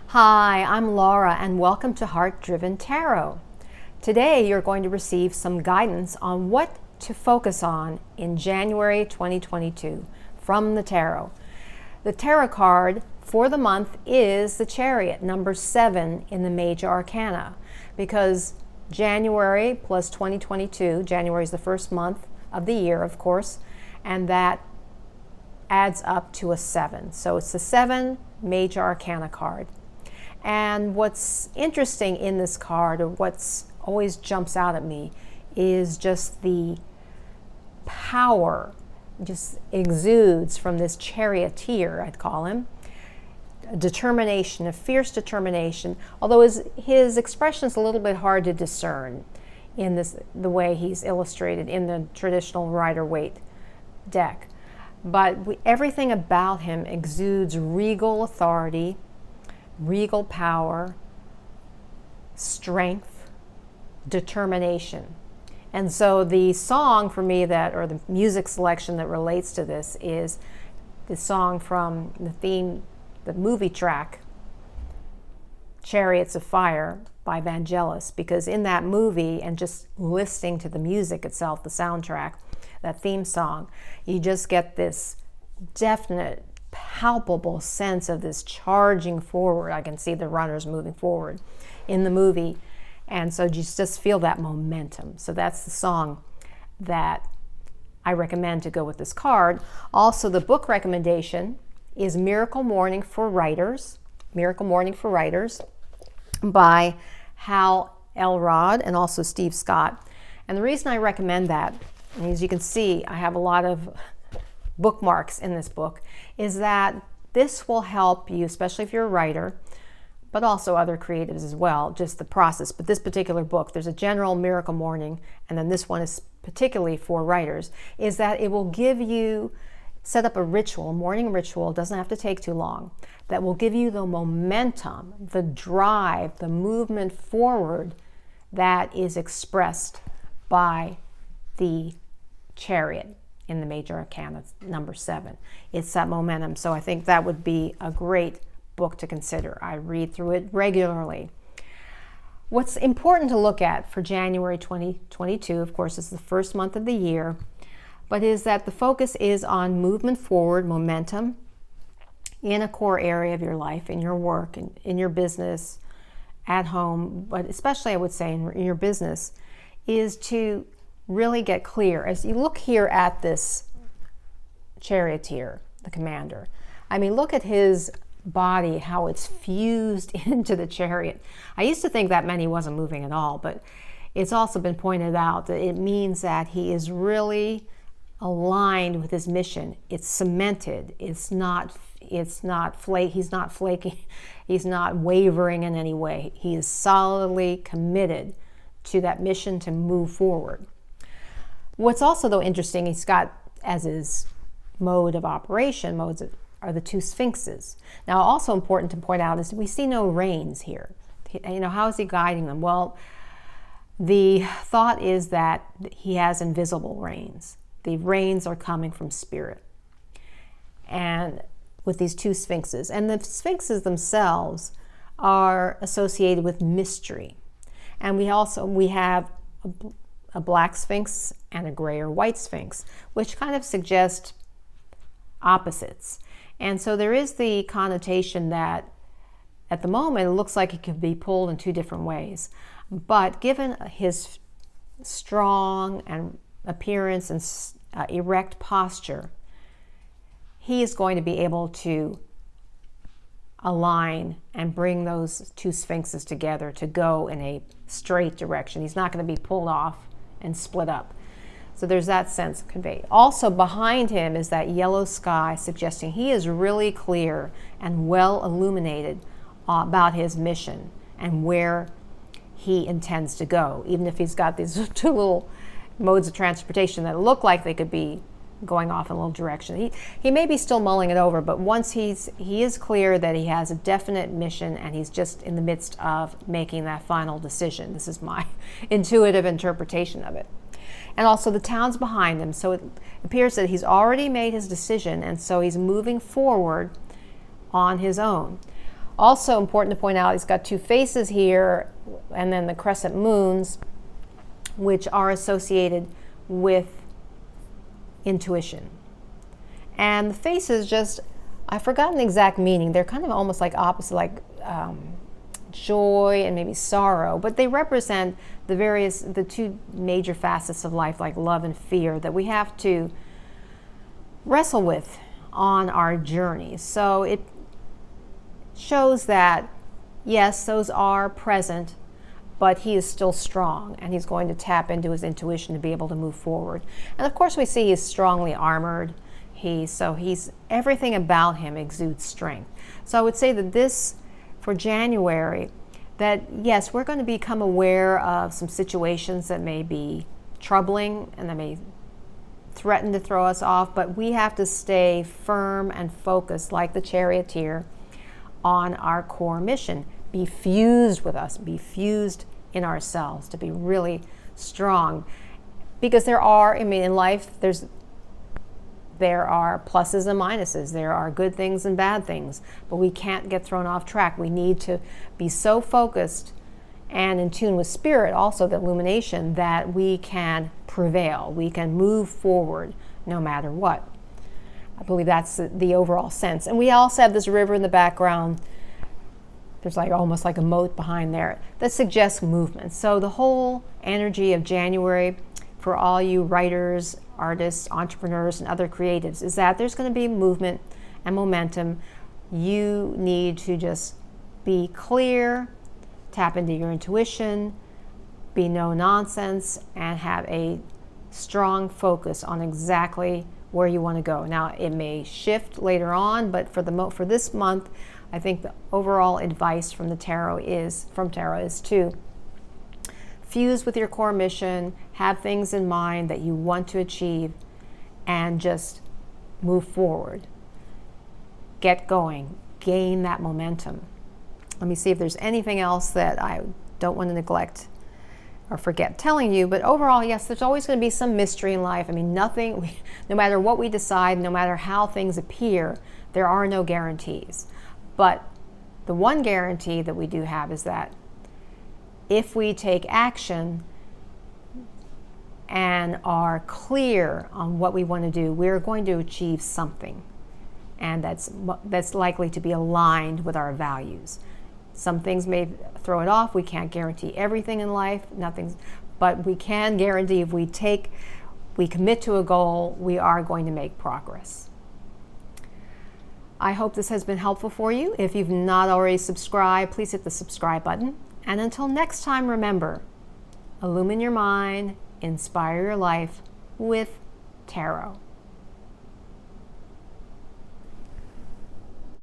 Hi, I'm Laura and welcome to Heart Driven Tarot. Today you're going to receive some guidance on what to focus on in January 2022 from the tarot. The tarot card for the month is the Chariot, number 7 in the Major Arcana, because January plus 2022, January is the first month of the year, of course, and that adds up to a 7. So it's the 7 Major Arcana card. And what's interesting in this card, or what's always jumps out at me, is just the power just exudes from this charioteer, I'd call him. A determination, a fierce determination, although his expression's a little bit hard to discern in the way he's illustrated in the traditional Rider-Waite deck. But everything about him exudes regal authority, regal power, strength, determination. And so the song for me or the music selection that relates to this is the song from the movie track, Chariots of Fire by Vangelis, because in that movie, and just listening to the music itself, the soundtrack, that theme song, you just get this definite, palpable sense of this charging forward. I can see the runners moving forward in the movie, and so you just feel that momentum. So that's the song that I recommend to go with this card. Also, the book recommendation is Miracle Morning for Writers by Hal Elrod and also Steve Scott. And the reason I recommend that, and as you can see, I have a lot of bookmarks in this book, is that this will help you, especially if you're a writer, but also other creatives as well, just the process. But this particular book, there's a general miracle morning, and then this one is particularly for writers, is that it will give you, set up a ritual, a morning ritual, doesn't have to take too long, that will give you the momentum, the drive, the movement forward that is expressed by the Chariot in the Major Arcana, number 7. It's that momentum. So I think that would be a great book to consider. I read through it regularly. What's important to look at for January 2022, of course, is the first month of the year, but is that the focus is on movement forward, momentum in a core area of your life, in your work, in your business, at home, but especially I would say in your business, is to really get clear. As you look here at this charioteer, the commander, I mean, look at his body, how it's fused into the chariot. I used to think that meant he wasn't moving at all, but it's also been pointed out that it means that he is really aligned with his mission. It's cemented. He's not flaking. He's not wavering in any way. He is solidly committed to that mission to move forward. What's also, though, interesting, he's got, as his modes are the 2 sphinxes. Now, also important to point out is we see no reins here. How is he guiding them? Well, the thought is that he has invisible reins. The reins are coming from spirit. And with these 2 sphinxes. And the sphinxes themselves are associated with mystery. And we have a black sphinx and a gray or white sphinx, which kind of suggest opposites. And so there is the connotation that at the moment it looks like it could be pulled in 2 different ways. But given his strong and appearance and erect posture, he is going to be able to align and bring those 2 sphinxes together to go in a straight direction. He's not going to be pulled off and split up. So there's that sense conveyed. Also behind him is that yellow sky, suggesting he is really clear and well illuminated about his mission and where he intends to go, even if he's got these 2 little modes of transportation that look like they could be going off in a little direction. He may be still mulling it over, but once he is clear that he has a definite mission and he's just in the midst of making that final decision. This is my intuitive interpretation of it. And also the town's behind him, so it appears that he's already made his decision, and so he's moving forward on his own. Also important to point out, he's got two faces here, and then the crescent moons, which are associated with intuition. And the faces just, I've forgotten the exact meaning. They're kind of almost like opposite, like joy and maybe sorrow, but they represent the two major facets of life, like love and fear, that we have to wrestle with on our journey. So it shows that, yes, those are present, but he is still strong, and he's going to tap into his intuition to be able to move forward. And of course, we see he's strongly armored. He's everything about him exudes strength. So I would say that this, for January, that yes, we're going to become aware of some situations that may be troubling and that may threaten to throw us off, but we have to stay firm and focused, like the charioteer, on our core mission. Be fused with us, be fused in ourselves, to be really strong. Because there are, in life, there are pluses and minuses. There are good things and bad things, but we can't get thrown off track. We need to be so focused and in tune with spirit, also the illumination, that we can prevail. We can move forward no matter what. I believe that's the overall sense. And we also have this river in the background. There's almost like a moat behind there that suggests movement. So the whole energy of January, for all you writers, artists, entrepreneurs, and other creatives, is that there's going to be movement and momentum. You need to just be clear, tap into your intuition, be no nonsense, and have a strong focus on exactly where you want to go. Now, it may shift later on, but for this month, I think the overall advice from tarot is to fuse with your core mission, have things in mind that you want to achieve, and just move forward. Get going, gain that momentum. Let me see if there's anything else that I don't want to neglect or forget telling you, but overall, yes, there's always going to be some mystery in life. No matter what we decide, no matter how things appear, there are no guarantees. But the one guarantee that we do have is that if we take action and are clear on what we want to do, we're going to achieve something, and that's likely to be aligned with our values. Some things may throw it off. We can't guarantee everything in life, but we can guarantee if we commit to a goal, we are going to make progress. I hope this has been helpful for you. If you've not already subscribed, please hit the subscribe button. And until next time, remember, illumine your mind, inspire your life with tarot.